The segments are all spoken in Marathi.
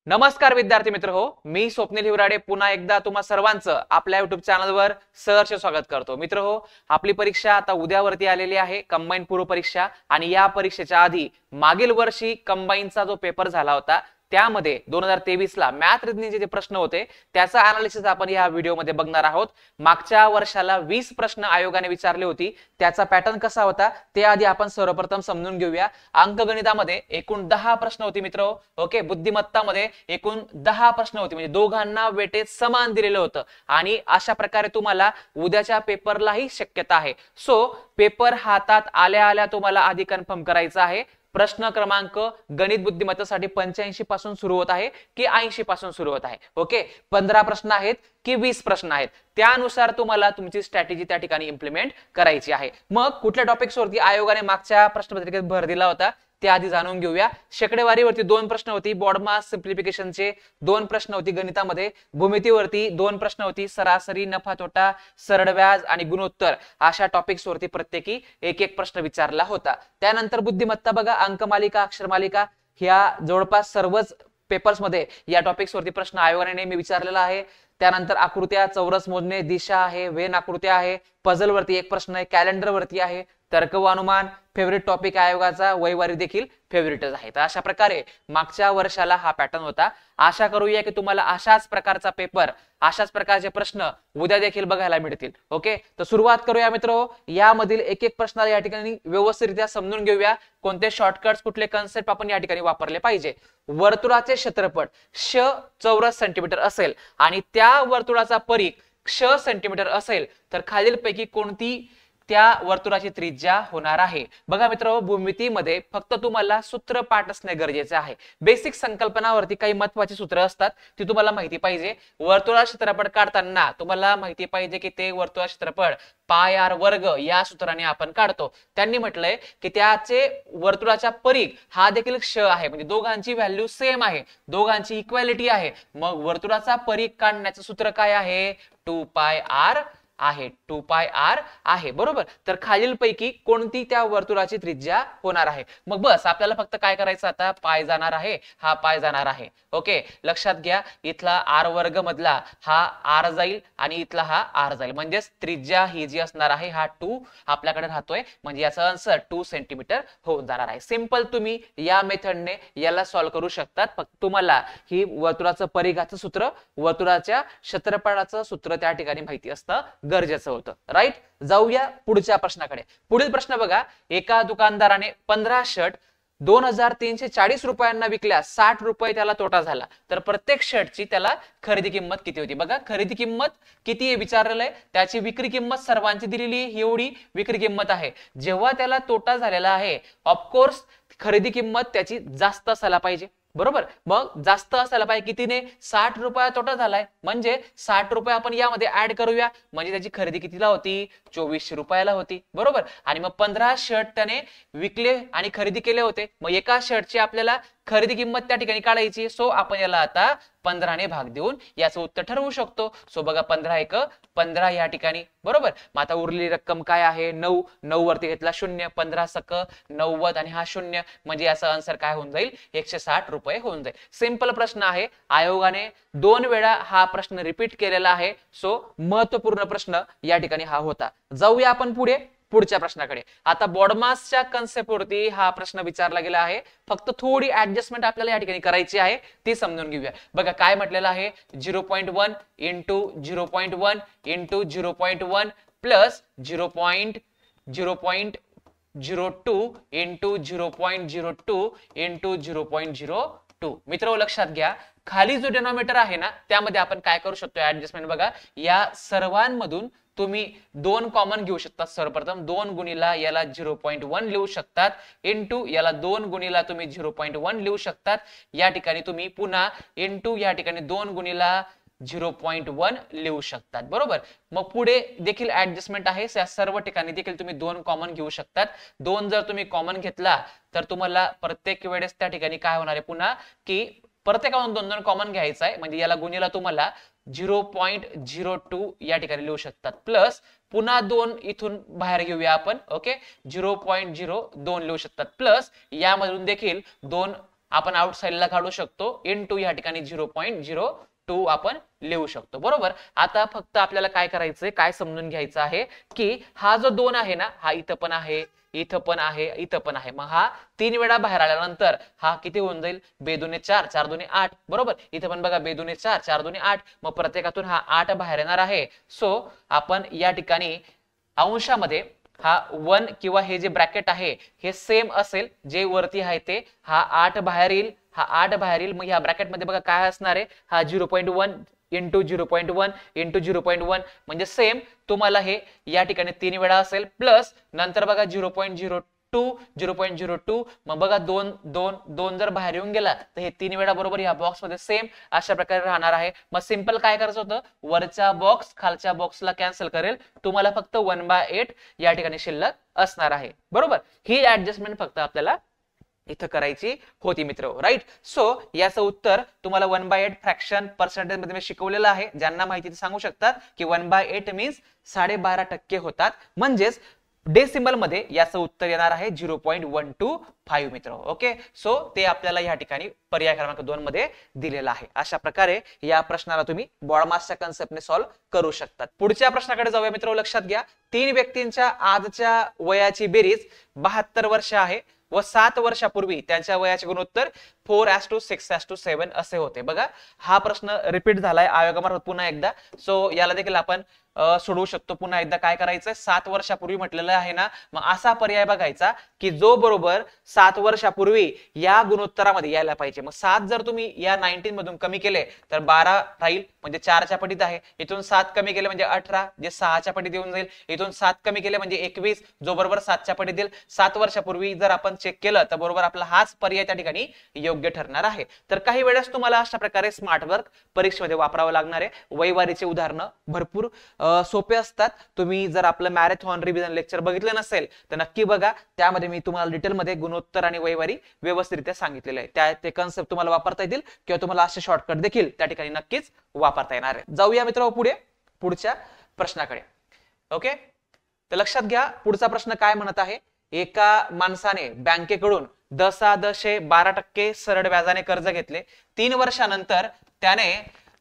नमस्कार विद्यार्थी मित्र हो, मी स्वप्नील हिवराडे पुन्हा एकदा तुम्हा सर्वांचं आपल्या युट्यूब चॅनलवर सहर्ष स्वागत करतो. मित्र हो, आपली परीक्षा आता उद्यावरती आलेली आहे, कंबाईन पूर्व परीक्षा. आणि या परीक्षेच्या आधी मागील वर्षी कंबाईनचा जो पेपर झाला होता त्यामध्ये 2023 ला मॅथ रिजनिंगचे जे प्रश्न होते त्याचा अनालिसिस आपण या व्हिडिओमध्ये बघणार आहोत. मागच्या वर्षाला 20 प्रश्न आयोगाने विचारले होते, त्याचा पॅटर्न कसा होता ते आधी आपण सर्वप्रथम समजून घेऊया. अंकगणितामध्ये एकूण 10 प्रश्न होते मित्र. ओके, बुद्धिमत्तामध्ये एकूण 10 प्रश्न होते, म्हणजे दोघांना वेटेज समान दिलेलं होतं. आणि अशा प्रकारे तुम्हाला उद्याच्या पेपरलाही शक्यता आहे. सो पेपर हातात आल्या आल्या तुम्हाला आधी कन्फर्म करायचं आहे. प्रश्न क्रमांक गणित बुद्धिमत्तेसाठी 85 पासून सुरू होत आहे की 80 पासून सुरू होत आहे. ओके, 15 प्रश्न आहेत की 20 प्रश्न आहेत, त्यानुसार तुम्हाला तुमची स्ट्रॅटेजी त्या ठिकाणी इम्प्लिमेंट करायची आहे. मग कुठल्या टॉपिक्सवरती आयोगाने मागच्या प्रश्नपत्रिकेत भर दिला होता ते आधी जाणून घेऊया. शेकडेवारीवरती 2 प्रश्न होती, बॉड मास सिम्प्लिफिकेशनचे 2 प्रश्न होती गणितामध्ये, भूमितीवरती 2 प्रश्न होती, सरासरी, नफा तोटा, सरळ व्याज आणि गुणोत्तर अशा टॉपिक्स वरती प्रत्येकी एक एक प्रश्न विचारला होता. त्यानंतर बुद्धिमत्ता बघा, अंकमालिका, अक्षरमालिका ह्या जवळपास सर्वच पेपर्स मध्ये या टॉपिक्स वरती प्रश्न आयोगाने नेहमी विचारलेला आहे. त्यानंतर आकृत्या, चौरस मोजणे, दिशा आहे, वेन आकृत्या आहे, पझल वरती एक प्रश्न आहे, कॅलेंडर वरती आहे, तर्क व अनुमान, फेवरेट टॉपिक आयोगाचा वैवारी देखील फेवरेटच आहे. तर अशा प्रकारे मागच्या वर्षाला हा पॅटर्न होता. आशा करूया की तुम्हाला अशाच प्रकारचा पेपर, अशाच प्रकारचे प्रश्न उद्या देखील बघायला मिळतील. ओके, तर सुरुवात करूया मित्र. यामधील एक एक प्रश्न या ठिकाणी व्यवस्थितरित्या समजून घेऊया. कोणते शॉर्टकट्स, कुठले कन्सेप्ट आपण या ठिकाणी वापरले पाहिजे. वर्तुळाचे क्षेत्रफळ चौरस सेंटीमीटर असेल आणि त्या वर्तुळाचा परिघ सेंटीमीटर असेल तर खालीलपैकी कोणती त्या वर्तुळाची त्रिज्या होणार आहे. बघा मित्र, भूमितीमध्ये फक्त तुम्हाला सूत्र पाठ असणे गरजेचे आहे. बेसिक संकल्पनावरती काही महत्वाची सूत्र असतात ती तुम्हाला माहिती पाहिजे. वर्तुळा क्षेत्रफळ काढताना तुम्हाला माहिती पाहिजे की ते वर्तुळा क्षेत्रफळ पाय आर वर्ग या सूत्राने आपण काढतो. त्यांनी म्हटलंय की त्याचे वर्तुळाचा परिघ हा देखील आहे, म्हणजे दोघांची व्हॅल्यू सेम आहे, दोघांची इक्वॅलिटी आहे. मग वर्तुळाचा परिघ काढण्याचं सूत्र काय आहे? 2 पाय आर आहे, 2 पाय आर आहे, बरोबर. तर खालीलपैकी कोणती त्या वर्तुळाची त्रिज्या होणार आहे. मग बस आपल्याला फक्त काय करायचं, आता पाय जाणार आहे, हा पाय जाणार आहे. ओके, लक्षात घ्या, इथला आर वर्ग मधला हा आर जाईल आणि इथला हा आर जाईल, म्हणजेच त्रिज्या ही जी असणार आहे हा 2 आपल्याकडे राहतोय, म्हणजे याचा आन्सर 2 सेंटीमीटर होऊन जाणार आहे. सिंपल, तुम्ही या मेथडने याला सॉल्व्ह करू शकतात. फक्त तुम्हाला ही वर्तुळाचं परिघाचं सूत्र, वर्तुळाच्या क्षेत्रफळाचं सूत्र त्या ठिकाणी माहिती असतं गरजेचं होतं. राईट, जाऊया पुढच्या प्रश्नाकडे. पुढील प्रश्न बघा, एका दुकानदाराने 15 शर्ट 2340 रुपयांना विकल्यास 60 रुपये त्याला तोटा झाला, तर प्रत्येक शर्टची त्याला खरेदी किंमत किती होती. बघा, खरेदी किंमत किती आहे विचारलेलं आहे, त्याची विक्री किंमत सर्वांची दिलेली आहे, एवढी विक्री किंमत आहे. जेव्हा त्याला तोटा झालेला आहे, ऑफकोर्स खरेदी किंमत त्याची जास्त असायला पाहिजे, बरोबर. मग जास्त असायला पाहिजे, कितीने? 60 रुपया तोटा झालाय, म्हणजे 60 रुपये आपण यामध्ये ऍड करूया, म्हणजे त्याची खरेदी कितीला होती? 2400 रुपयाला होती, बरोबर. आणि मग 15 शर्ट त्याने विकले आणि खरेदी केले होते, मग एका शर्टची आपल्याला खरेदी किंमत त्या ठिकाणी काढायची. सो आपण याला आता 15 ने भाग देऊन याचं उत्तर ठरवू शकतो. सो बघा, 15 एक 15 या ठिकाणी, बरोबर. मग आता उरलेली रक्कम काय आहे? 9. 9 वरती घेतला 0, 15 सक 90 आणि हा 0, म्हणजे याचा आन्सर काय होऊन जाईल? 160 रुपये होऊन जाईल. सिंपल प्रश्न आहे. आयोगाने 2 वेळा हा प्रश्न रिपीट केलेला आहे. सो महत्वपूर्ण प्रश्न या ठिकाणी हा होता. जाऊया आपण पुढच्या प्रश्नाकडे. आता बॉडमासच्या कन्सेप्ट वरती हा प्रश्न विचारला गेला आहे. फक्त थोडी ऍडजस्टमेंट आपल्याला या ठिकाणी करायची आहे, ती समजून घेऊया. बघा काय म्हटलेलं आहे, 0.1 into 0.1 into 0.1 plus 0.02 into 0.02 into 0.02. मित्र लक्षात घ्या, खाली जो डिनॉमिनेटर आहे ना त्यामध्ये आपण काय करू शकतो ऍडजस्टमेंट. बघा, या सर्वांमधून तुम्ही 2 कॉमन घेऊ शकतात. सर्वप्रथम 2 गुणिला याला 0.1 लिहू शकतात, इंटू याला 2 गुणिला तुम्ही 0.1 लिहू शकतात. या ठिकाणी तुम्ही पुन्हा इंटू या ठिकाणी 2 गुणिला 0.1 लिहू शकतात, बरोबर. मग पुढे देखील ऍडजस्टमेंट आहे, सर्व ठिकाणी देखील तुम्ही 2 कॉमन घेऊ शकतात. 2 जर तुम्ही कॉमन घेतला तर तुम्हाला प्रत्येक वेळेस त्या ठिकाणी काय होणार आहे पुन्हा, की प्रत्येकाकडून 2-2 कॉमन घ्यायचा आहे, म्हणजे याला गुणिला तुम्हाला 0.02 या ठिकाणी लिहू शकतात, प्लस पुन्हा 2 इथून बाहेर घेऊया आपण. ओके, 0.02 लिहू शकतात, प्लस यामधून देखील 2 आपण आउट साइडला काढू शकतो, इंटू या ठिकाणी 0.02 आपण लिहू शकतो. बरोबर. आता फक्त आपल्याला काय करायचंय, काय समजून घ्यायचं आहे की हा जो 2 आहे ना, हा इथं पण आहे, इथं पण आहे, इथं पण आहे. मग हा 3 वेळा बाहेर आल्यानंतर हा किती होऊन जाईल, 2×4 4×2 8. बरोबर. इथं पण बघा 2×4 4×2 8. मग प्रत्येकातून हा 8 बाहेर येणार आहे. सो आपण या ठिकाणी अंशामध्ये हा 1 किंवा हे जे ब्रॅकेट आहे हे सेम असेल, जे वरती आहे ते, हा 8 बाहेर येईल, हा 8 बाहेर येईल. मग ह्या ब्रॅकेट मध्ये बघा काय असणार आहे, हा 0.1 इंटू 0.1 इंटू 0.1 म्हणजे सेम तुम्हाला हे या ठिकाणी 3 वेळा असेल, प्लस नंतर बघा 0.02 0.02. मग बघा 2 2 2 जर बाहेर येऊन गेला तर हे 3 वेळा बरोबर या बॉक्स मध्ये सेम अशा प्रकारे राहणार आहे. मग सिंपल काय करायचं होतं, वरच्या बॉक्स खालच्या बॉक्सला कॅन्सल करेल, तुम्हाला फक्त 1/8 या ठिकाणी शिल्लक असणार आहे. बरोबर. ही ऍडजस्टमेंट फक्त आपल्याला इथं करायची होती मित्र. राईट. सो याचं उत्तर तुम्हाला 1/8 फ्रॅक्शन पर्सेंटेज मध्ये मी शिकवलेलं आहे. ज्यांना माहिती ते सांगू शकतात की 1/8 मीन्स 12.5% होतात. म्हणजेच डेसिमल मध्ये याचं उत्तर येणार आहे 0.125 मित्र. ओके. सो ते आपल्याला या ठिकाणी पर्याय क्रमांक 2 मध्ये दिलेला आहे. अशा प्रकारे या प्रश्नाला तुम्ही बॉडमासच्या कन्सेप्टने सॉल्व्ह करू शकतात. पुढच्या प्रश्नाकडे जाऊया मित्र. लक्षात घ्या, 3 व्यक्तींच्या आजच्या वयाची बेरीज 72 वर्ष आहे व 7 वर्षापूर्वी त्यांच्या वयाचे गुणोत्तर 4:6:7 असे होते. बघा हा प्रश्न रिपीट झालाय आयोगामार्फत पुन्हा एकदा. सो याला देखील आपण सोडवू शकतो. पुन्हा एकदा काय करायचंय, 7 वर्षापूर्वी म्हटलेलं आहे ना, मग असा पर्याय बघायचा की जो बरोबर 7 वर्षापूर्वी या गुणोत्तरामध्ये यायला पाहिजे. मग 7 जर तुम्ही या 19 मधून कमी केले तर 12 राहील, म्हणजे 4च्या पटीत आहे. इथून 7 कमी केले म्हणजे 18, जे 6च्या पटीत येऊन जाईल. इथून 7 कमी केले म्हणजे 21, जो बरोबर 7च्या पटीत येईल. 7 वर्षापूर्वी जर आपण चेक केलं तर बरोबर आपला हाच पर्याय त्या ठिकाणी योग्य ठरणार आहे. तर काही वेळेस तुम्हाला अशा प्रकारे स्मार्ट वर्क परीक्षेमध्ये वापरावं लागणार आहे. वैवारीचे उदाहरणं भरपूर सोपे असतात. तुम्ही जर आपलं मॅरेथॉन रिव्हिजन लेक्चर बघितलं नसेल तर नक्की बघा. त्यामध्ये मी तुम्हाला डिटेलमध्ये गुणोत्तर आणि वैवारी व्यवस्थितरित्या सांगितलेले आहे. ते कन्सेप्ट तुम्हाला वापरता येतील किंवा तुम्हाला असे शॉर्टकट देखील त्या ठिकाणी नक्कीच वापरता येणार आहे. जाऊया मित्र पुढच्या प्रश्नाकडे. ओके. तर लक्षात घ्या, पुढचा प्रश्न काय म्हणत आहे, एका माणसाने बँकेकडून 10.12% सरळ व्याजाने कर्ज घेतले. 3 वर्षानंतर त्याने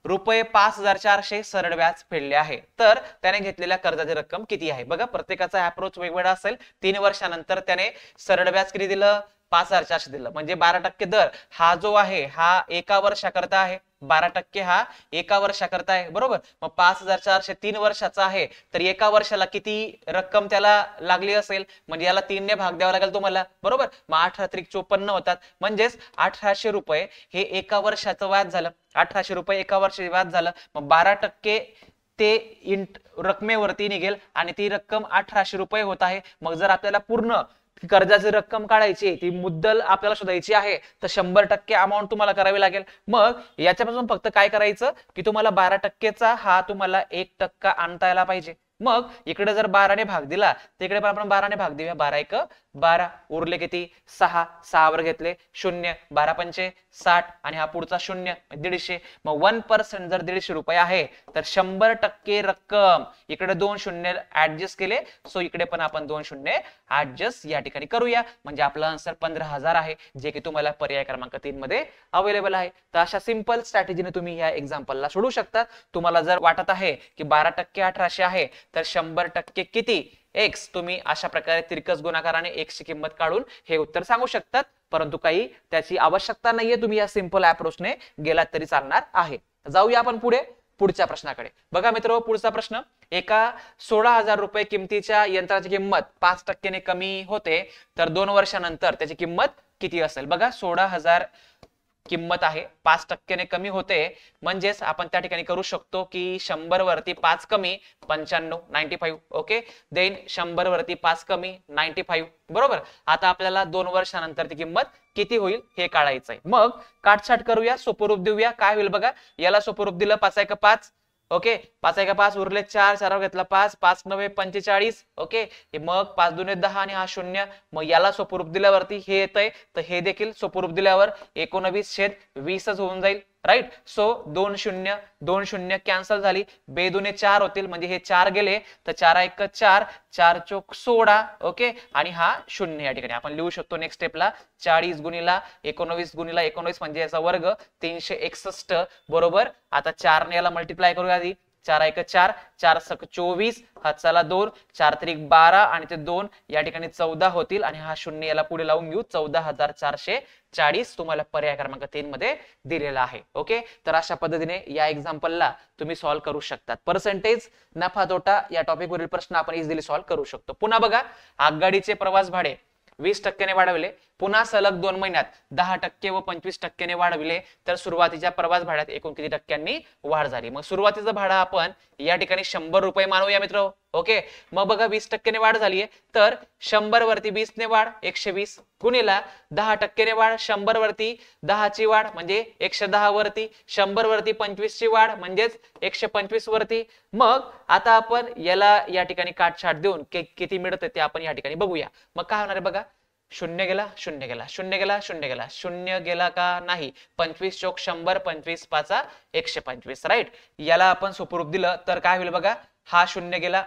₹5,400 सरळ व्याज फेडले आहे. तर त्याने घेतलेल्या कर्जाची रक्कम किती आहे. बघा प्रत्येकाचा अप्रोच वेगवेगळा असेल. 3 वर्षानंतर त्याने सरळ व्याज किती दिलं, 5,400 दिलं, म्हणजे 12% दर हा जो आहे हा एका वर्षाकरता आहे. 12% हा एका वर्षाकरता आहे. बरोबर. मग 5,400 3 वर्षाचा आहे, तर एका वर्षाला किती रक्कम त्याला लागली असेल, म्हणजे याला 3 ने भाग द्यावा लागेल तुम्हाला. बरोबर. मग 18×3 = 54 होतात. म्हणजेच 1,800 रुपये हे एका वर्षाचं व्याज झालं. 1,800 रुपये एका वर्षाचे व्याज झालं. मग 12% ते रकमेवरती निघेल आणि ती रक्कम 1,800 रुपये होत आहे. मग जर आपल्याला पूर्ण कर्जाची रक्कम काढायची, ती मुद्दल आपल्याला शोधायची आहे, तर 100% अमाऊंट तुम्हाला करावी लागेल. मग याच्यापासून फक्त काय करायचं की तुम्हाला 12%चा हा तुम्हाला 1% आणता यायला पाहिजे. मग इकडे जर 12 ने भाग दिला तिकडे पण आपण 12 ने भाग देऊया. 12×1 = 12, उरले किती 6, 6 वर घेतले 0, 12×5 = 60 आणि हा पुढचा 0 150. मग 1% जर 150 रुपये आहे तर 100% रक्कम, इकडे 2 शून्य ऍडजस्ट केले, सो इकडे पण आपण 2 शून्य ऍडजस्ट या ठिकाणी करूया. म्हणजे आपला आन्सर 15,000 आहे, जे की तुम्हाला पर्याय क्रमांक 3 मध्ये अवेलेबल आहे. तर अशा सिंपल स्ट्रॅटेजीने तुम्ही या एक्झाम्पलला सोडवू शकता. तुम्हाला जर वाटत आहे की 12% 1,800 आहे तर 100% किती x, तुम्ही अशा प्रकारे तिरकस गुणाकाराने x ची किंमत काढून हे उत्तर सांगू शकतात. परंतु काही त्याची आवश्यकता नाहीये, तुम्ही या सिंपल अप्रोचने गेलात तरी चालणार आहे. जाऊया आपण पुढच्या प्रश्नाकडे. बघा मित्र, पुढचा प्रश्न, एका 16,000 रुपये किमतीच्या यंत्राची किंमत 5% ने कमी होते, तर 2 वर्षानंतर त्याची किंमत किती असेल. बघा 16,000 किंमत आहे, 5% ने कमी होते, म्हणजेच आपण त्या ठिकाणी करू शकतो की 100 वरती 5 कमी 95 95. ओके. देन 100 वरती 5 कमी 95. बरोबर. आता आपल्याला 2 वर्षानंतर ती किंमत किती होईल हे काढायचंय. मग काटछाट करूया, सोपरूप देऊया. काय होईल बघा, याला सोपरूप दिलं 5×1 = 5. ओके. 5×1 = 5 उरले 4, 4 घेतला 5, 5×9 = 45. ओके. मग 5×2 = 10 आणि हा 0. मग याला सोपरूप दिल्यावरती हे येतंय, तर हे देखील सोपरूप दिल्यावर 19/20 होऊन जाईल. राईट. सो 2 0 कॅन्सल झाली, बेदुने 4 होतील म्हणजे हे 4 गेले तर 4 1 4, 4 चोक 16. ओके, आणि हा 0 या ठिकाणी आपण लिहू शकतो नेक्स्ट स्टेपला 40 गुणिला 19 गुणिला 19 म्हणजे याचा वर्ग 361 बरोबर. आता 4 ने याला मल्टिप्लाय करूया आधी. 4 1 4, 4 सक 24, हातचाला 2, 4 त्रिक 12 आणि ते 2 या ठिकाणी 14 होतील आणि हा 0 याला पुढे लावून घेऊ 14,440 तुम्हाला पर्याय क्रमांक 3 मध्ये दिलेला आहे. ओके, तर अशा पद्धतीने या एक्झाम्पलला तुम्ही सॉल्व्ह करू शकतात. पर्सेंटेज नफा तोटा या टॉपिक वरील प्रश्न आपण इझिली सॉल्व्ह करू शकतो. पुन्हा बघा, आगगाडीचे प्रवास भाडे 20% वाढवले, पुन्हा सलग 2 महिन्यात 10% व 25% वाढविले तर सुरुवातीच्या प्रवास भाड्यात एकूण किती टक्क्यांनी वाढ झाली. मग सुरुवातीचं भाडं आपण या ठिकाणी 100 रुपये मानूया मित्र. ओके, मग बघा 20% वाढ झालीये तर 100 वरती 20 ने वाढ 120 गुणिला 10% वाढ 100 वरती 10 ची वाढ म्हणजे 110 वरती 100 वरती 25 ची वाढ म्हणजेच 125 वरती. मग आता आपण याला या ठिकाणी काटछाट देऊन किती मिळतं ते आपण या ठिकाणी बघूया. मग काय होणार आहे बघा, 0 गेला 0 गेला 0 गेला 0 गेला 0 गेला का नाही, 25 चोक 100, 25 पाचा 125. राईट, याला आपण सुपरूप दिलं तर काय होईल बघा, हा 0 गेला,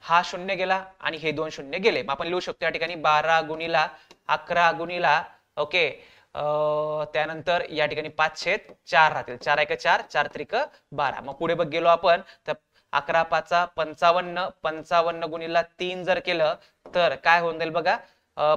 हा 0 गेला आणि हे 2 0 गेले. मग आपण लिहू शकतो या ठिकाणी 12 गुणिला 11 गुणिला ओके त्यानंतर या ठिकाणी 5/4 राहतील. 4 1 4, 4 त्रिक 12. मग पुढे बघ गेलो आपण तर 11 पाचा 55, 55 गुणिला 3 जर केलं तर काय होऊन जाईल बघा,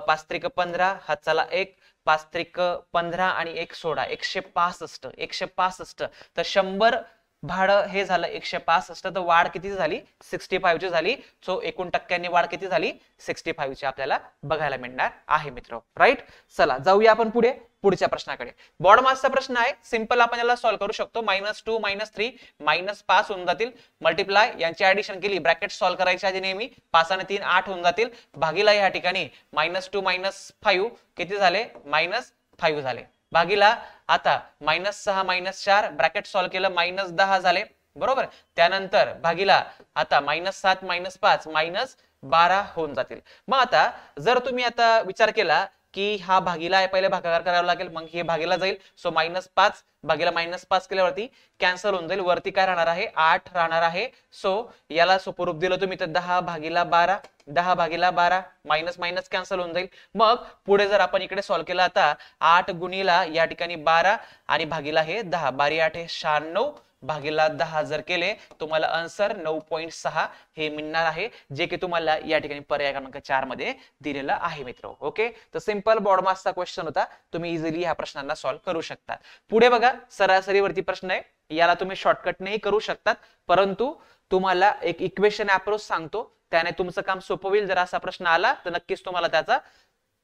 5 त्रिक 15, हातचाला 1, 5 त्रिक 15 आणि 1 सोडा 165. 165 तर 100 भाडं हे झालं 165 तर वाढ किती झाली 65 ची झाली. सो एकूण टक्क्यांनी वाढ किती झाली 65 ची आपल्याला बघायला मिळणार आहे मित्र. राईट, चला जाऊया आपण पुढे पुढच्या प्रश्नाकडे. बॉड मासचा प्रश्न आहे, सिंपल आपण याला सॉल्व्ह करू शकतो. -2 -3 -5 होऊन जातील, मल्टिप्लाय यांची ऍडिशन केली, ब्रॅकेट सॉल्व्ह करायची आधी नेहमी, 5 आणि 3 8 होऊन जातील, भागीला या ठिकाणी -2 -5 किती झाले -5 झाले, भागीला आता -6 -4 ब्रॅकेट सॉल्व्ह केलं -10 झाले बरोबर. त्यानंतर भागीला आता -7 -5 -12 होऊन जातील. मग आता जर तुम्ही आता विचार केला की हा भागीला आहे, पहिले भागाकार करावा लागेल मग हे भागीला जाईल. सो -5 भागीला -5 केल्यावरती कॅन्सल होऊन जाईल, वरती काय राहणार आहे 8 राहणार आहे. सो याला सुपरूप दिलं तुम्ही तर 10 भागीला 12, 10 भागीला 12 मायनस मायनस कॅन्सल होऊन जाईल. मग पुढे जर आपण इकडे सॉल्व्ह केला आता 8 गुणिला या ठिकाणी 12 आणि भागीला हे 10, 12 8 96 भागीला 10 जर केले तुम्हाला आन्सर 9.6 हे मिळणार आहे, जे की तुम्हाला या ठिकाणी पर्याय क्रमांक 4 मध्ये दिलेला आहे मित्र. ओके, तर सिंपल बॉड मासचा क्वेश्चन होता, तुम्ही इझिली ह्या प्रश्नांना सॉल्व्ह करू शकता. पुढे बघा, सरासरीवरती प्रश्न आहे, याला तुम्ही शॉर्टकटनेही करू शकतात, परंतु तुम्हाला एक इक्वेशन अप्रोच सांगतो, त्याने तुमचं काम सोपं होईल. जर असा प्रश्न आला तर नक्कीच तुम्हाला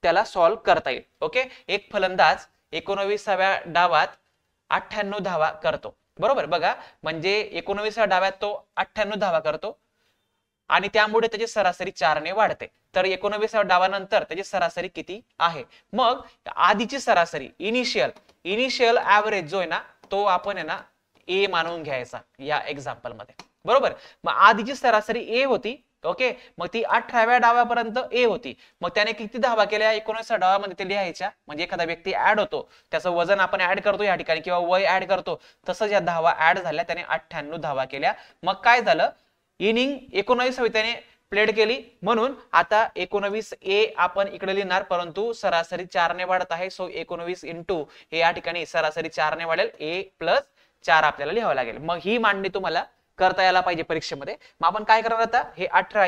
त्याला सॉल्व्ह करता येईल. ओके, एक फलंदाज 19व्या डावात 98 धावा करतो बरोबर. बघा म्हणजे 19व्या डावात तो 98 धावा करतो आणि त्यामुळे त्याची सरासरी 4 ने वाढते. तर 19व्या डावानंतर त्याची सरासरी किती आहे. मग आधीची सरासरी इनिशियल ऍव्हरेज जो आहे ना तो आपण आहे ना ए मानून घ्यायचा या एक्झाम्पल मध्ये बरोबर. मग आधीची सरासरी ए होती. ओके, मग ती 18व्या डावापर्यंत ए होती. मग त्याने किती धावा केल्या 19व्या डावामध्ये ते लिहायच्या. म्हणजे एखादा व्यक्ती ऍड होतो, त्याचं वजन आपण ऍड करतो या ठिकाणी किंवा वय ऍड करतो, तसंच या धावा ऍड झाल्या, त्याने 98 धावा केल्या. मग काय झालं, इनिंग 19 त्याने प्लेड केली म्हणून आता 19 ए आपण इकडे लिहिणार, परंतु सरासरी 4 ने वाढत आहे. सो 19 इंटू हे या ठिकाणी सरासरी 4 ने वाढेल, ए प्लस 4 आपल्याला लिहावं लागेल. मग ही मांडणी तुम्हाला करता यायला पाहिजे परीक्षेमध्ये. मग आपण काय करणार आता, हे 18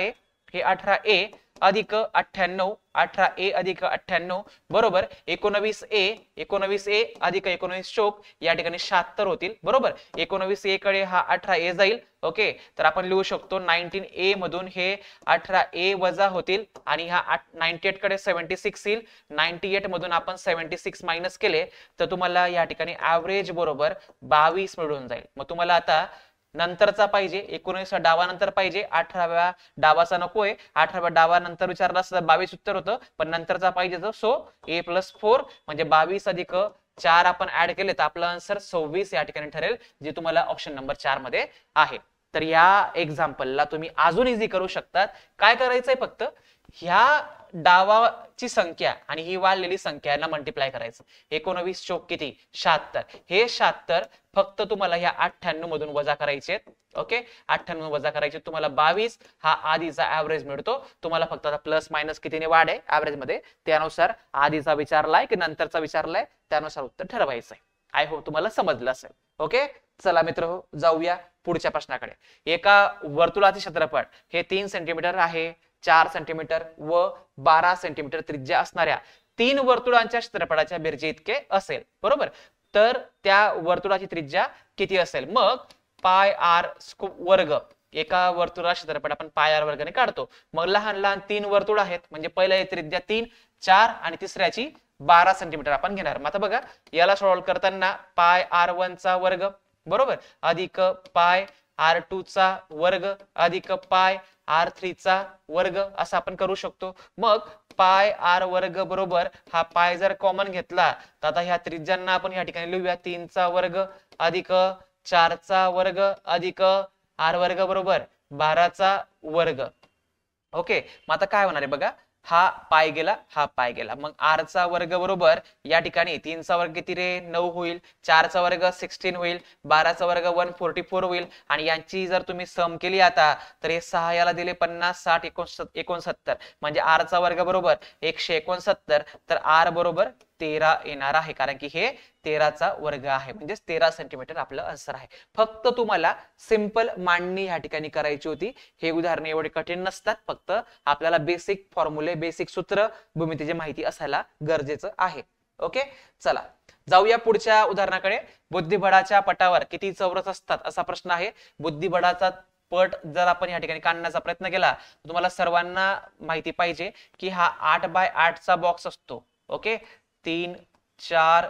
हे 18 अधिक 98, 18 अधिक 98 बरोबर 19 ए अधिक 19 चोक या ठिकाणी 76 होतील बरोबर. 19 कडे हा 18 जाईल. ओके, तर आपण लिहू शकतो 19 मधून हे 18 वजा होतील आणि हा 98 कडे 76 येईल. 98 मधून आपण 76 मायनस केले तर तुम्हाला या ठिकाणी ऍव्हरेज बरोबर 22 मिळून जाईल. मग तुम्हाला आता नंतरचा पाहिजे, 19व्या डावानंतर पाहिजे, 18व्या डावाचा नकोय. 18व्या डावानंतर विचारला असता 22 उत्तर होतं, पण नंतरचा पाहिजे. सो ए प्लस 4 म्हणजे 22 अधिक 4 आपण ऍड केले तर आपलं आन्सर 26 या ठिकाणी ठरेल, जे तुम्हाला ऑप्शन नंबर 4 मध्ये आहे. तर या एक्झाम्पलला तुम्ही अजून इझी करू शकतात. काय करायचंय, फक्त ह्या डावाची संख्या आणि ही वाढलेली संख्या यांना मल्टिप्लाय करायचं. 19 चौक किती, 76. हे 76 फक्त तुम्हाला ह्या 98 मधून वजा करायचे. ओके, 98 वजा करायचे, तुम्हाला 22 हा आधीचा ऍव्हरेज मिळतो. तुम्हाला फक्त आता प्लस मायनस कितीने वाढ आहे ऍव्हरेज मध्ये त्यानुसार आधीचा विचारलाय की नंतरचा विचारलाय त्यानुसार उत्तर ठरवायचं आहे. आय होप तुम्हाला समजलं असेल. ओके, चला मित्र जाऊया पुढच्या प्रश्नाकडे. एका वर्तुळाचे क्षेत्रफळ हे 3 सेंटीमीटर आहे, 4 सेंटीमीटर व 12 सेंटीमीटर त्रिज्या असणाऱ्या 3 वर्तुळांच्या क्षेत्रफळाच्या बेरजे इतके असेल. बरोबर, तर त्या वर्तुळाची त्रिज्या किती असेल? मग पाय आर वर्ग, एका वर्तुळाचे क्षेत्रफळ आपण पाय आर वर्गाने काढतो. मग लहान लहान 3 वर्तुळ आहेत, म्हणजे पहिल्या त्रिज्या 3, 4 आणि तिसऱ्याची 12 सेंटीमीटर आपण घेणार. मग आता बघा, याला सॉल्व्ह करताना पाय R1 चा वर्ग बरोबर अधिक पाय R2 चा वर्ग अधिक पाय R3 चा वर्ग असं आपण करू शकतो. मग पाय R वर्ग बरोबर हा पाय जर कॉमन घेतला तर आता ह्या त्रिज्यांना आपण या ठिकाणी लिहूया 3 चा वर्ग अधिक 4 चा वर्ग अधिक R वर्ग बरोबर 12 चा वर्ग. ओके, मग आता काय होणार आहे बघा, हा पाय गेला, हा पाय गेला. मग R चा वर्ग बरोबर या ठिकाणी 3 चा वर्ग किती रे, 9 होईल, 4 चा वर्ग 16 होईल, 12 चा वर्ग 144 होईल. आणि यांची जर तुम्ही सम केली आता तर हे 6 याला दिले 50, 60, 69, म्हणजे R चा वर्ग बरोबर 169, तर R बरोबर 13 येणार आहे, कारण की हे 13 चा वर्ग आहे, म्हणजे 13 सेंटीमीटर आपलं आन्सर आहे. फक्त तुम्हाला सिंपल मांडणी या ठिकाणी करायची होती. हे उदाहरण एवढे कठीण नसतात, फक्त आपल्याला बेसिक फॉर्म्युले, बेसिक सूत्र, भूमितीची माहिती असायला गरजेचं आहे. ओके, चला जाऊया पुढच्या उदाहरणाकडे. बुद्धिबळाच्या पटावर किती चौरस असतात असा प्रश्न आहे. बुद्धिबळाचा पट जर आपण या ठिकाणी काढण्याचा प्रयत्न केला, तुम्हाला सर्वांना माहिती पाहिजे की हा 8x8 चा बॉक्स असतो. ओके, 3, 4,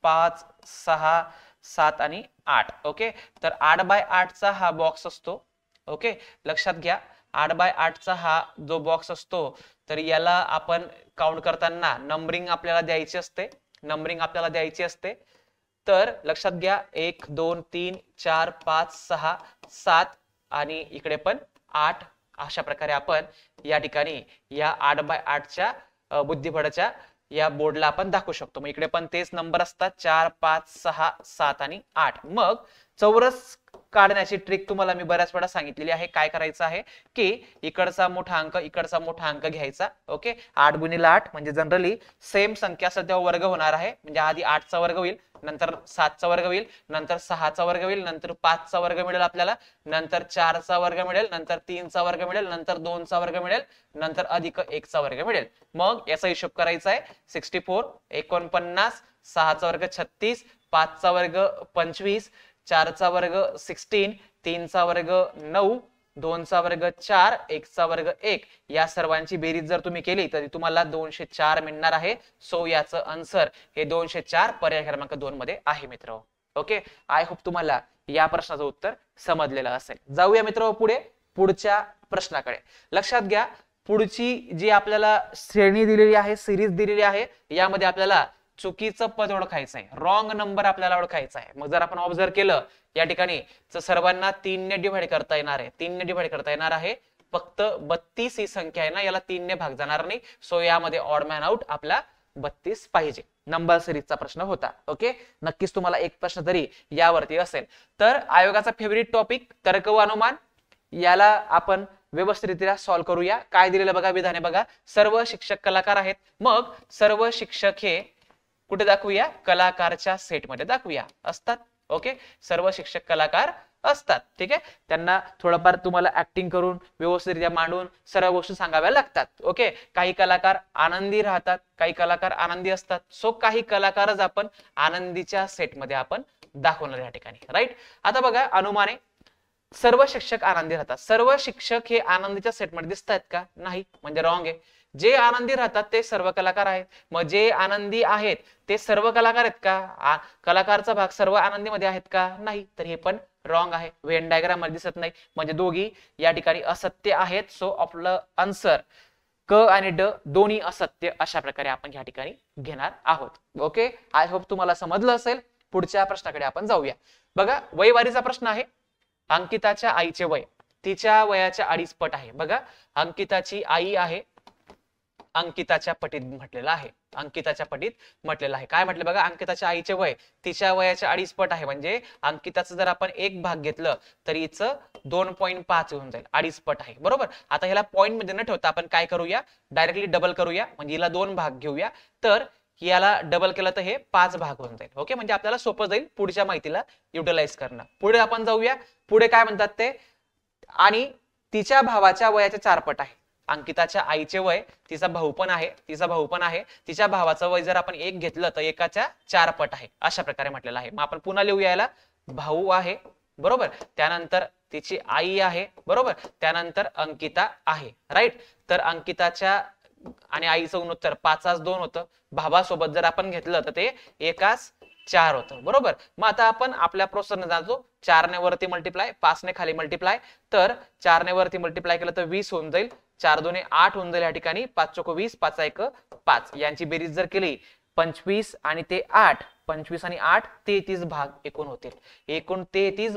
5, 6, 7 आणि 8. ओके, तर 8x8 चा हा बॉक्स असतो. ओके, लक्षात घ्या, 8x8 चा हा जो बॉक्स असतो, तर याला आपण काउंट करताना नंबरिंग आपल्याला द्यायची असते. नंबरिंग आपल्याला द्यायची असते. तर लक्षात घ्या, 1, 2, 3, 4, 5, 6, 7 आणि इकडे पण 8. अशा प्रकारे आपण या ठिकाणी या 8x8 च्या बुद्धिबळाच्या या बोर्डला आपण दाखवू शकतो. मग इकडे पण तेच नंबर असतात, 4, 5, 6, 7 आणि 8. मग चौरस काढण्याची ट्रिक तुम्हाला मी बऱ्याच वेळा सांगितलेली आहे. काय करायचं आहे की इकडचा मोठा अंक, इकडचा मोठा अंक घ्यायचा. ओके, 8 गुणिले 8 म्हणजे जनरली सेम संख्या असेल तेव्हा वर्ग होणार आहे. म्हणजे आधी 8 चा वर्ग होईल, नंतर 7 चा वर्ग होईल, नंतर 6 चा वर्ग होईल, नंतर 5 चा वर्ग मिळेल आपल्याला, नंतर 4 चा वर्ग मिळेल, नंतर 3 चा वर्ग मिळेल, नंतर 2 चा वर्ग मिळेल, नंतर अधिक 1 चा वर्ग मिळेल. मग याचा हिशोब करायचा आहे. 64, 49, 6 चा वर्ग 36, 5 चा वर्ग 25, 4 चा वर्ग 16, 3 चा वर्ग 9, 2 चा वर्ग 4, 1 चा वर्ग 1. या सर्वांची बेरीज जर तुम्ही केली तर तुम्हाला 204 मिळणार आहे. सो याचं आन्सर हे 204 पर्याय क्रमांक 2 मध्ये आहे मित्र. ओके, आय होप तुम्हाला या प्रश्नाचं उत्तर समजलेलं असेल. जाऊया मित्र पुढे, पुढच्या प्रश्नाकडे. लक्षात घ्या, पुढची जी आपल्याला श्रेणी दिलेली आहे, सिरीज दिलेली आहे, यामध्ये आपल्याला चुकीचं पद ओळखायचं आहे, रॉंग नंबर आपल्याला ओळखायचा आहे. मग जर आपण ऑब्झर्व केलं या ठिकाणी तर सर्वांना 3 ने डिवाइड करता येणार आहे. 3 ने डिवाइड करता येणार आहे. फक्त 32 ही संख्या आहे ना, याला 3 ने भाग जाणार नाही. सो यामध्ये ऑड मॅन आउट आपला 32 पाहिजे. नंबर सिरीजचा प्रश्न होता. ओके, नक्कीच तुम्हाला एक प्रश्न तरी यावरती असेल. तर आयोगाचा फेवरेट टॉपिक तर्क व अनुमान, याला आपण व्यवस्थितरित्या सॉल्व्ह करूया. काय दिलेलं बघा, विधाने बघा. सर्व शिक्षक कलाकार आहेत. मग सर्व शिक्षक हे कुठे दाखवूया, कलाकारच्या सेटमध्ये दाखवूया, असतात. ओके, सर्व शिक्षक कलाकार असतात. ठीक आहे, त्यांना थोडंफार तुम्हाला ऍक्टिंग करून व्यवस्थितरित्या मांडून सर्व गोष्टी सांगाव्या लागतात. ओके, काही कलाकार आनंदी राहतात, काही कलाकार आनंदी असतात. सो काही कलाकारच आपण आनंदीच्या सेटमध्ये आपण दाखवणार या ठिकाणी. राईट, आता बघा अनुमाने, सर्व शिक्षक आनंदी राहतात. सर्व शिक्षक हे आनंदीच्या सेटमध्ये दिसत आहेत का? नाही, म्हणजे रॉंग आहे. जे आनंदी राहतात ते सर्व कलाकार आहेत. मग जे आनंदी आहेत ते सर्व कलाकार आहेत का? कलाकारचा भाग सर्व आनंदीमध्ये आहेत का? नाही, तर हे पण रॉंग आहे. व्हेन डायग्राम मध्ये दिसत नाही, म्हणजे दोघी या ठिकाणी असत्य आहेत. सो आपलं आन्सर क आणि ड दोन्ही असत्य अशा प्रकारे आपण या ठिकाणी घेणार आहोत. ओके, आय होप तुम्हाला समजलं असेल. पुढच्या प्रश्नाकडे आपण जाऊया. बघा, वयवारीचा प्रश्न आहे. अंकिताच्या आईचे वय तिच्या वयाच्या 2.5 पट आहे. बघा, अंकिताची आई आहे, अंकिताच्या पटीत म्हटलेलं आहे, अंकिताच्या पटीत म्हटलेलं आहे. काय म्हटलं बघा, अंकिताच्या आईचे वय तिच्या वयाच्या 2.5 पट आहे. म्हणजे अंकिताचं जर आपण एक भाग घेतलं तर हिचं 2.5 होऊन जाईल, 2.5 पट आहे. बरोबर. आता ह्याला पॉइंट मध्ये न ठेवता आपण काय करूया, डायरेक्टली डबल करूया. म्हणजे हिला 2 भाग घेऊया, तर याला डबल केलं तर हे 5 भाग होऊन जाईल. ओके, म्हणजे आपल्याला सोपं जाईल पुढच्या माहितीला युटिलाइज करणं. पुढे आपण जाऊया. पुढे काय म्हणतात ते, आणि तिच्या भावाच्या वयाच्या 4 पट आहे. अंकिताच्या आईचे वय, तिचा भाऊ पण आहे, तिच्या भावाचं वय जर आपण 1 घेतलं तर एकाच्या 4 पट आहे, अशा प्रकारे म्हटलेलं आहे. मग आपण पुन्हा लिहूया याला. भाऊ आहे, बरोबर, त्यानंतर तिची आई आहे, बरोबर, त्यानंतर अंकिता आहे. राईट. तर अंकिताच्या आणि आईचं गुणोत्तर 5:2 होतं. भावासोबत जर आपण घेतलं तर ते 1:4 होतं. बरोबर. मग आता आपण आपल्या प्रोसेसने जातो. 4 ने वरती मल्टिप्लाय, 5 ने खाली मल्टिप्लाय. तर 4 ने वरती मल्टिप्लाय केलं तर 20 होऊन जाईल. 4 2 8 होऊन जाईल या ठिकाणी. 5 चोक 20, 5 1 5. यांची बेरीज जर केली 25 आणि ते 8, 25 आणि 8 33 भाग एकूण होतील. एकूण 33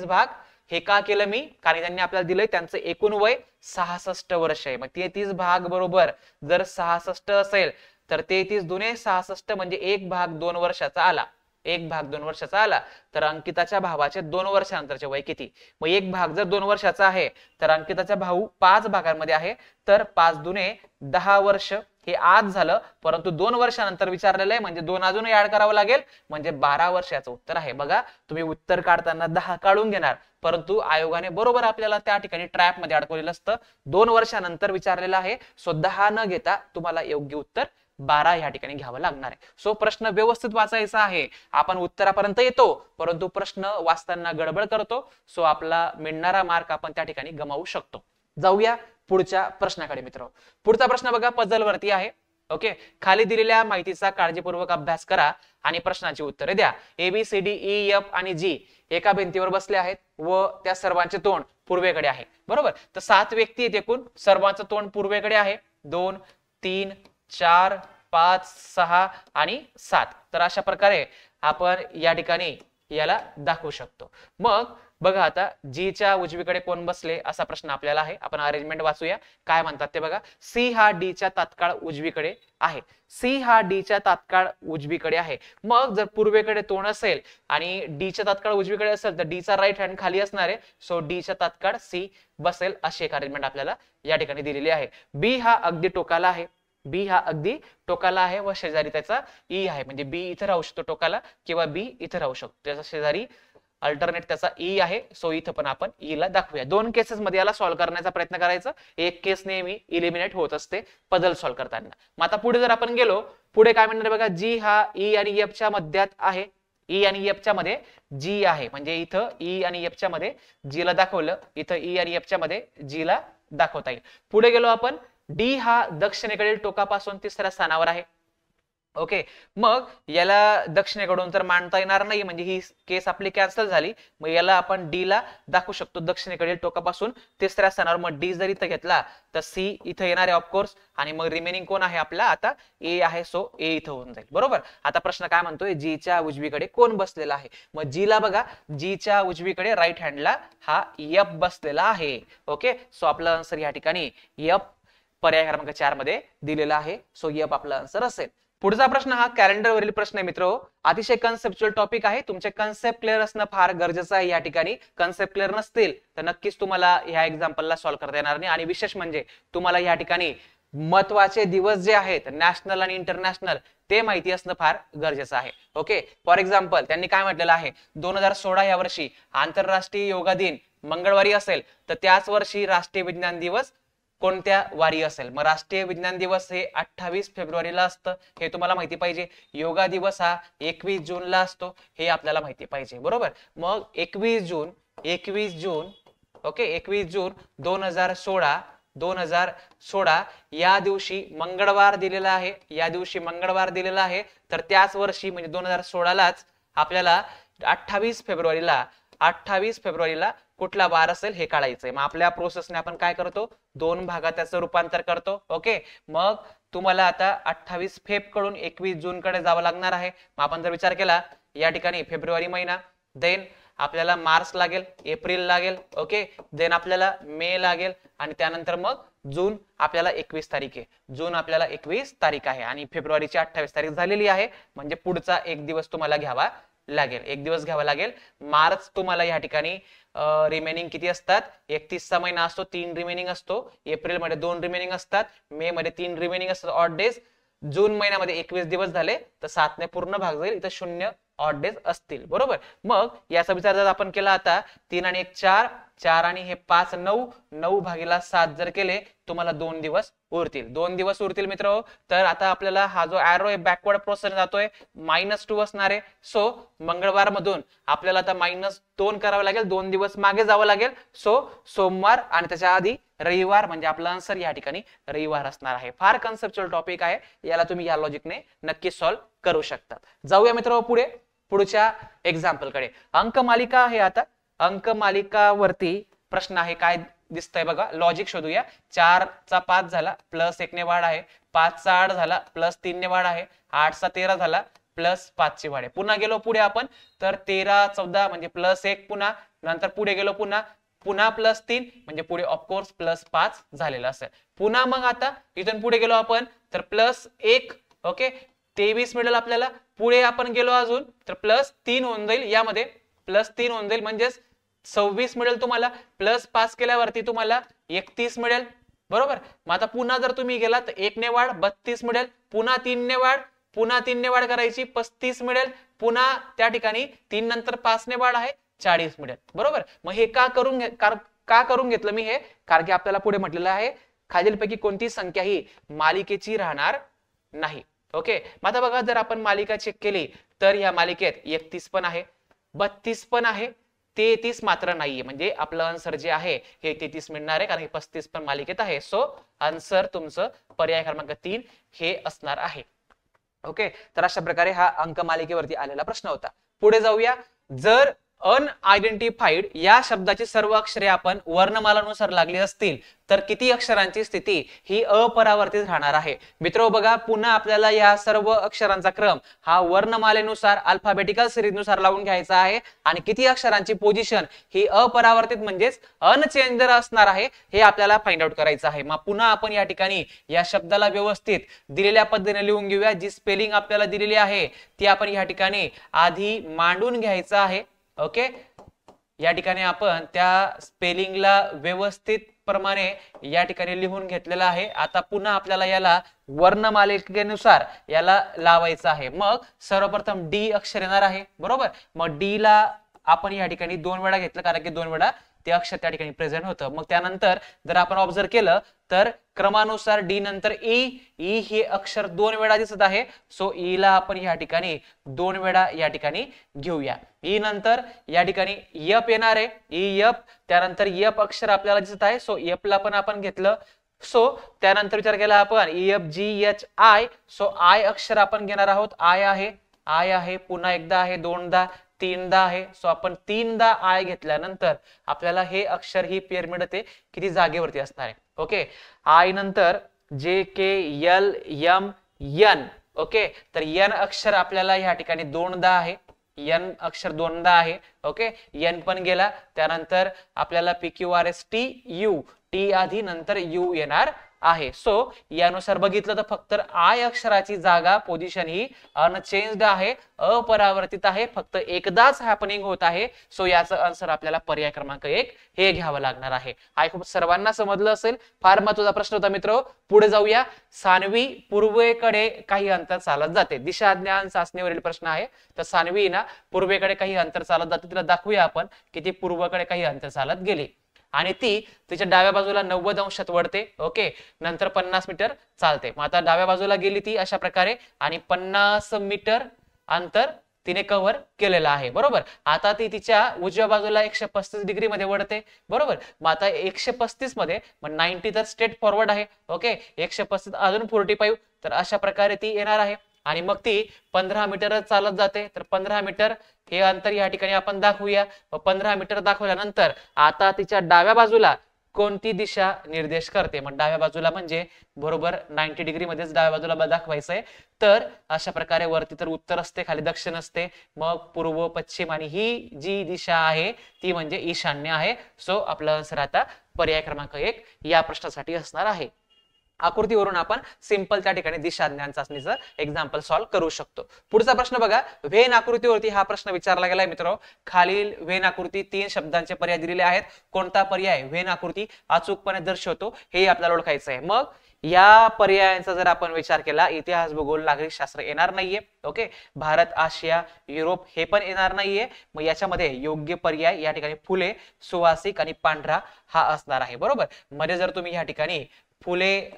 भाग. हे का केलं मी, कारण त्यांनी आपल्याला दिलंय त्यांचं एकूण वय 66 वर्ष आहे. मग 33 भाग बरोबर जर 66 असेल तर 33 दुने 66 म्हणजे 1 भाग 2 वर्षाचा आला. 1 भाग 2 वर्षाचा आला. तर अंकिताच्या भावाचे 2 वर्षानंतरचे वय किती. मग 1 भाग जर 2 वर्षाचा आहे तर अंकिताचा भाऊ 5 भागांमध्ये आहे. तर 5 दुने 10 वर्ष. हे आज झालं, परंतु 2 वर्षानंतर विचारलेलं आहे म्हणजे 2 अजूनही ऍड करावं लागेल, म्हणजे 12 वर्षाचं उत्तर आहे. बघा, तुम्ही उत्तर काढताना 10 काढून घेणार, परंतु आयोगाने बरोबर आपल्याला त्या ठिकाणी ट्रॅप मध्ये अडकवलेलं असतं. 2 वर्षानंतर विचारलेलं आहे. सो 10 न घेता तुम्हाला योग्य उत्तर 12 या ठिकाणी घ्यावं लागणार आहे. सो प्रश्न व्यवस्थित वाचायचा आहे. आपण उत्तरापर्यंत येतो, परंतु प्रश्न वाचताना गडबड करतो. सो आपला मिळणारा मार्क आपण त्या ठिकाणी गमावू शकतो. जाऊया पुढच्या प्रश्नाकडे मित्र. पुढचा प्रश्न बघा, पझल वरती आहे. ओके, खाली दिलेल्या माहितीचा काळजीपूर्वक अभ्यास करा आणि प्रश्नाची उत्तरे द्या. ABCDEF आणि G एका भिंतीवर बसले आहेत व त्या सर्वांचे तोंड पूर्वेकडे आहे. बरोबर. तर 7 व्यक्ती आहेत एकूण, सर्वांचं तोंड पूर्वेकडे आहे. 2 3 4 5 6 आणि 7. तर अशा प्रकारे आपण या ठिकाणी याला दाखवू शकतो. मग बघा, आता जी च्या उजवीकडे कोण बसले असा प्रश्न आपल्याला आहे. आपण अरेंजमेंट वाचूया. काय म्हणतात ते बघा. सी हा डी च्या तात्काळ उजवीकडे आहे. सी हा डी च्या तात्काळ उजवीकडे आहे. मग जर पूर्वेकडे तोंड असेल आणि डी च्या तात्काळ उजवीकडे असेल तर डी चा राईट हँड खाली असणार आहे. सो डी च्या तात्काळ सी बसेल, अशी एक अरेंजमेंट आपल्याला या ठिकाणी दिलेली आहे. बी हा अगदी टोकाला आहे. बी हा अगदी टोकाला आहे व शेजारी त्याचा ई आहे. म्हणजे बी इथे राहू शकतो टोकाला किंवा बी इथे राहू शकतो. त्याचा शेजारी अल्टरनेट त्याचा ई आहे. सो इथं पण आपण ई ला दाखवूया. 2 केसेस मध्ये याला सॉल्व्ह करण्याचा प्रयत्न करायचा. एक केस नेहमी इलिमिनेट होत असते पझल सॉल्व्ह करताना. मग आता पुढे जर आपण गेलो, पुढे काय म्हणणार बघा, जी हा ई आणि एफ च्या मध्यात आहे. ई आणि एफ च्या मध्ये जी आहे. म्हणजे इथं ई आणि एफ च्या मध्ये जी ला दाखवलं, इथं ई आणि एफ च्या मध्ये जी ला दाखवता येईल. पुढे गेलो आपण, डी हा दक्षिणेकडील टोकापासून 3ऱ्या स्थानावर आहे. ओके, मग याला दक्षिणेकडून तर मांडता येणार नाही, म्हणजे ही केस आपली कॅन्सल झाली. मग याला आपण डी ला दाखवू शकतो दक्षिणेकडील टोकापासून 3ऱ्या स्थानावर. मग डी जर इथं घेतला तर सी इथं येणार आहे ऑफकोर्स, आणि मग रिमेनिंग कोण आहे आपला, आता ए आहे. सो ए इथं होऊन जाईल. बरोबर. आता प्रश्न काय म्हणतोय, जी च्या उजवीकडे कोण बसलेला आहे. मग जी ला बघा, जी च्या उजवीकडे राईट हँडला हा एफ बसलेला आहे. ओके, सो आपला आन्सर या ठिकाणी एफ पर्याय क्रमांक 4 मध्ये दिलेला आहे. सो एफ आपला आन्सर असेल. पुढचा प्रश्न हा कॅलेंडर वरील प्रश्न आहे मित्र. अतिशय कन्सेप्च्युअल टॉपिक आहे. तुमचे कन्सेप्ट क्लिअर असणं फार गरजेचं आहे. या ठिकाणी कन्सेप्ट क्लिअर नसतील तर नक्कीच तुम्हाला ह्या एक्झाम्पलला सॉल्व्ह करता येणार नाही. आणि विशेष म्हणजे तुम्हाला या ठिकाणी महत्वाचे दिवस जे आहेत नॅशनल आणि इंटरनॅशनल ते माहिती असणं फार गरजेचं आहे. ओके, फॉर एक्झाम्पल त्यांनी काय म्हटलेलं आहे, 2016 या वर्षी आंतरराष्ट्रीय योगा दिन मंगळवारी असेल तर त्याच वर्षी राष्ट्रीय विज्ञान दिवस कोणत्या वारी असेल. मग राष्ट्रीय विज्ञान दिवस हे 28 फेब्रुवारीला असतं, हे तुम्हाला माहिती पाहिजे. योगा दिवस हा 21 जूनला असतो, हे आपल्याला माहिती पाहिजे. बरोबर. मग 21 जून ओके, 21 जून 2016 या दिवशी मंगळवार दिलेला आहे. या दिवशी मंगळवार दिलेला आहे. तर त्याच वर्षी म्हणजे 2016 लाच आपल्याला 28 फेब्रुवारीला कुठला वार असेल हे काढायचंय. मग आपल्या प्रोसेसने आपण काय करतो, 2 भागात त्याचं रूपांतर करतो. ओके, मग तुम्हाला आता 28 फेब कडून 21 जून कडे जावं लागणार आहे. मग आपण जर विचार केला या ठिकाणी फेब्रुवारी महिना, देन आपल्याला मार्च लागेल, एप्रिल लागेल, ओके, देन आपल्याला मे लागेल आणि त्यानंतर मग जून आपल्याला 21 तारीख आहे. जून आपल्याला 21 तारीख आहे आणि फेब्रुवारीची 28 तारीख झालेली आहे. म्हणजे पुढचा एक दिवस तुम्हाला घ्यावा लागेल, एक दिवस घ्यावा लागेल. मार्च तुम्हाला या ठिकाणी रिमेनिंग किती असतात, 31 चा महिना असतो, 3 रिमेनिंग असतो. एप्रिल मध्ये 2 रिमेनिंग असतात, मे मध्ये 3 रिमेनिंग असतात ऑड डेज. जून महिन्यामध्ये 21 दिवस झाले तर 7 ने पूर्ण भाग जाईल, इथं 0 ऑड डेज असतील. बरोबर. मग याचा विचार जर आपण केला आता 3 आणि 1 4, 4 आणि हे 5 9, 9 भागीला 7 जर केले तुम्हाला 2 दिवस उरतील, 2 दिवस उरतील मित्र. तर आता आपल्याला हा जो एरो आहे बॅकवर्ड प्रोसेस जातोय, -2 असणार आहे. सो मंगळवार मधून आपल्याला आता -2 करावं लागेल, 2 दिवस मागे जावं लागेल. सो सोमवार आणि त्याच्या आधी रविवार, म्हणजे आपला आन्सर या ठिकाणी रविवार असणार आहे. फार कन्सेप्च्युअल टॉपिक आहे, याला तुम्ही या लॉजिकने नक्की सॉल्व्ह करू शकता. जाऊया मित्र पुढे, पुढच्या एक्झाम्पल कडे. अंकमालिका आहे. आता अंकमालिकावरती प्रश्न आहे, काय दिसतंय बघा, लॉजिक शोधूया. 4 चा 5 झाला, +1 ने वाढ आहे. 5 चा 8 झाला, +3 ने वाढ आहे. 8 चा 13 झाला, +5 ची वाढ आहे. पुन्हा गेलो पुढे आपण, तर 13 14 म्हणजे +1, पुन्हा नंतर पुढे गेलो पुन्हा +3 म्हणजे पुढे ऑफकोर्स +5 झालेला असेल. पुन्हा मग आता इथून पुढे गेलो आपण तर +1, ओके, 23 मिळेल आपल्याला. पुढे आपण गेलो अजून तर +3 होऊन जाईल, यामध्ये +3 होऊन जाईल म्हणजे 26 मिळेल तुम्हाला. +5 केल्यावरती तुम्हाला 31 मिळेल. बरोबर. मग आता पुन्हा जर तुम्ही गेला तर 1 ने वाढ 32 मिळेल, पुन्हा 3 ने वाढ, पुन्हा 3 ने वाढ करायची 35 मिळेल, पुन्हा त्या ठिकाणी 3 नंतर 5 ने वाढ आहे 40 मिळेल. बरोबर. मग हे का करून घेतलं मी हे, कारण की आपल्याला पुढे म्हटलेलं आहे खालीलपैकी कोणती संख्या ही मालिकेची राहणार नाही. ओके. मग आता बघा, जर आपण मालिका चेक केली तर या मालिकेत 31 पण आहे, 32 पण आहे, 33 मात्र नाहीये. म्हणजे आपलं आन्सर जे आहे हे 33 मिळणार आहे, कारण की 35 पण मालिकेत आहे. सो आन्सर तुमचं पर्याय क्रमांक 3 हे असणार आहे. ओके. तर अशा प्रकारे हा अंक मालिकेवरती आलेला प्रश्न होता. पुढे जाऊया. जर अनआयडेंटिफाईड या शब्दाची सर्व अक्षरे आपण वर्णमालानुसार लागली असतील तर किती अक्षरांची स्थिती ही अपरावर्तित राहणार आहे. मित्र बघा, पुन्हा आपल्याला या सर्व अक्षरांचा क्रम हा वर्णमालेनुसार अल्फाबेटिकल सिरीजनुसार लावून घ्यायचा आहे आणि किती अक्षरांची पोझिशन ही अपरावर्तित म्हणजेच अनचेंज असणार आहे हे आपल्याला फाइंड आउट करायचं आहे. मग पुन्हा आपण या ठिकाणी या शब्दाला व्यवस्थित दिलेल्या पद्धतीने लिहून घेऊया. जी स्पेलिंग आपल्याला दिलेली आहे ती आपण या ठिकाणी आधी मांडून घ्यायचं आहे. ओके. या ठिकाणी आपण त्या स्पेलिंगला व्यवस्थित प्रमाणे या ठिकाणी लिहून घेतलेला आहे. आता पुन्हा आपल्याला याला वर्णमालिकेनुसार याला लावायचं आहे. मग सर्वप्रथम डी अक्षर येणार आहे. बरोबर. मग डी ला आपण या ठिकाणी 2 वेळा घेतलं, कारण की 2 वेळा ते अक्षर त्या ठिकाणी प्रेझेंट होतं. मग त्यानंतर जर आपण ऑब्झर्व केलं तर क्रमानुसार डी नंतर ई हे अक्षर 2 वेळा दिसत आहे. सो ई ला आपण या ठिकाणी 2 वेळा या ठिकाणी घेऊया. ई नंतर या ठिकाणी यप येणार आहे, ई यप. त्यानंतर यप अक्षर आपल्याला दिसत आहे. सो यप ला पण आपण घेतलं. सो त्यानंतर विचार केला आपण F G H I. So I अक्षर आपण घेणार आहोत. आय आहे, पुन्हा एकदा आहे, दोनदा, तीनदा आहे. सो आपण 3दा आय घेतल्यानंतर आपल्याला हे अक्षर ही पेअर मिळते किती जागेवरती असणार आहे. ओके. आय नंतर जे के एल एम एन. ओके. तर एन अक्षर आपल्याला या ठिकाणी 2दा आहे, एन अक्षर 2दा आहे. ओके. एन पण गेला. त्यानंतर आपल्याला P Q R S T U, T आधी नंतर यू येणार आहे. सो यानुसार बघितलं तर फक्त आय अक्षराची जागा पोझिशन ही अनचेंज्ड आहे, अपरावर्तित आहे, फक्त एकदाच हॅपनिंग होत आहे. सो याचं आन्सर आपल्याला पर्याय क्रमांक 1 हे घ्यावं लागणार आहे. आय होप सर्वांना समजलं असेल. फार महत्त्वाचा प्रश्न होता मित्र. पुढे जाऊया. सानवी पूर्वेकडे काही अंतर चालत जाते. दिशा ज्ञान चाचणीवरील प्रश्न आहे. तर सानवी ना पूर्वेकडे काही अंतर चालत जाते. तिला दाखवूया आपण की ती पूर्वेकडे काही अंतर चालत गेली आणि ती तिच्या डाव्या बाजूला 90 अंशात वळते. ओके. नंतर 50 मीटर चालते. मग आता डाव्या बाजूला गेली ती अशा प्रकारे आणि 50 मीटर अंतर तिने कव्हर केलेलं आहे. बरोबर. आता ती तिच्या उजव्या बाजूला 135 डिग्री मध्ये वळते. बरोबर. मग आता 135 मध्ये मग 90 तर स्ट्रेट फॉरवर्ड आहे. ओके. 135 अजून 45. तर अशा प्रकारे ती येणार आहे आणि मग ती 15 मीटर चालत जाते. तर 15 मीटर हे अंतर या ठिकाणी आपण दाखवूया. 15 मीटर दाखवल्यानंतर आता तिच्या डाव्या बाजूला कोणती दिशा निर्देश करते? मग डाव्या बाजूला म्हणजे बरोबर 90 डिग्री मध्येच डाव्या बाजूला दाखवायचंय. तर अशा प्रकारे वरती तर उत्तर असते, खाली दक्षिण असते, मग पूर्व पश्चिम, आणि ही जी दिशा आहे ती म्हणजे ईशान्य आहे. सो आपला आन्सर आता पर्याय क्रमांक 1 या प्रश्नासाठी असणार आहे. आकृतीवरून आपण सिंपल त्या ठिकाणी दिशा ज्ञान चाचणीचं एक्झाम्पल सॉल्व्ह करू शकतो. पुढचा प्रश्न बघा, व्हेन आकृतीवरती हा प्रश्न विचारला गेलाय मित्र. खालील व्हेन आकृती 3 शब्दांचे पर्याय दिलेले आहेत. कोणता पर्याय व्हेन आकृती अचूकपणे दर्शवतो हे आपल्याला ओळखायचं आहे. मग या पर्यायांचा जर आपण विचार केला, इतिहास, भूगोल, नागरिक शास्त्र येणार नाहीये. ओके, भारत, आशिया, युरोप हे पण येणार नाहीये. मग याच्यामध्ये योग्य पर्याय या ठिकाणी फुले, सुवासिक आणि पांढरा हा असणार आहे. बरोबर, मध्ये जर तुम्ही या ठिकाणी फुले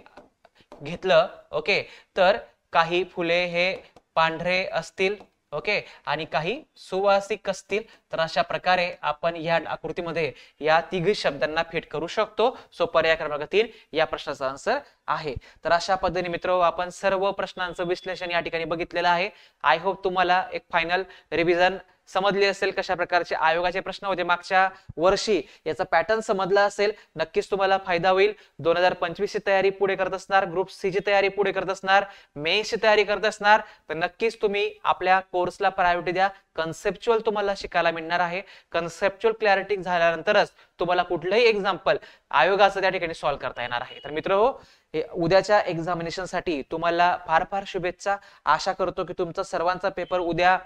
घेतलं, ओके, तर काही फुले हे पांढरे असतील, ओके, आणि काही सुवासिक असतील. तर अशा प्रकारे आपण या आकृतीमध्ये या तिघी शब्दांना फिट करू शकतो. सो पर्याय क्रमांक 3 या प्रश्नाचा आन्सर आहे. तर अशा पद्धतीने मित्र आपण सर्व प्रश्नांचं विश्लेषण या ठिकाणी बघितलेलं आहे. आय होप तुम्हाला एक फायनल रिव्हिजन समजली असेल, कशा प्रकारचे आयोगाचे प्रश्न होते मागच्या वर्षी, याचा पॅटर्न समजला असेल. नक्कीच तुम्हाला फायदा होईल. 2025 ची तयारी पुढे करत असणार, ग्रुप सी ची तयारी पुढे करत असणार, मेन्स ची तयारी करत असणार, तर नक्कीच तुम्ही आपल्या कोर्सला प्रायोरिटी द्या. कन्सेप्च्युअल तुम्हाला शिकायला मिळणार आहे. कन्सेप्च्युअल क्लॅरिटी झाल्यानंतरच तुम्हाला कुठलंही एक्झाम्पल आयोगाचं त्या ठिकाणी सॉल्व्ह करता येणार आहे. तर मित्रहो, उद्याच्या एक्झामिनेशन साठी तुम्हाला फार फार शुभेच्छा. आशा करतो की तुमचा सर्वांचा पेपर उद्या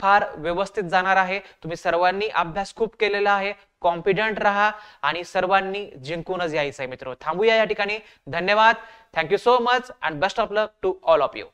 फार व्यवस्थित जाणार आहे. तुम्ही सर्वांनी अभ्यास खूप केलेला आहे. कॉन्फिडंट राहा आणि सर्वांनी जिंकूनच यायचं आहे. मित्र थांबूया या ठिकाणी. धन्यवाद. Thank you so much and best of luck to all of you.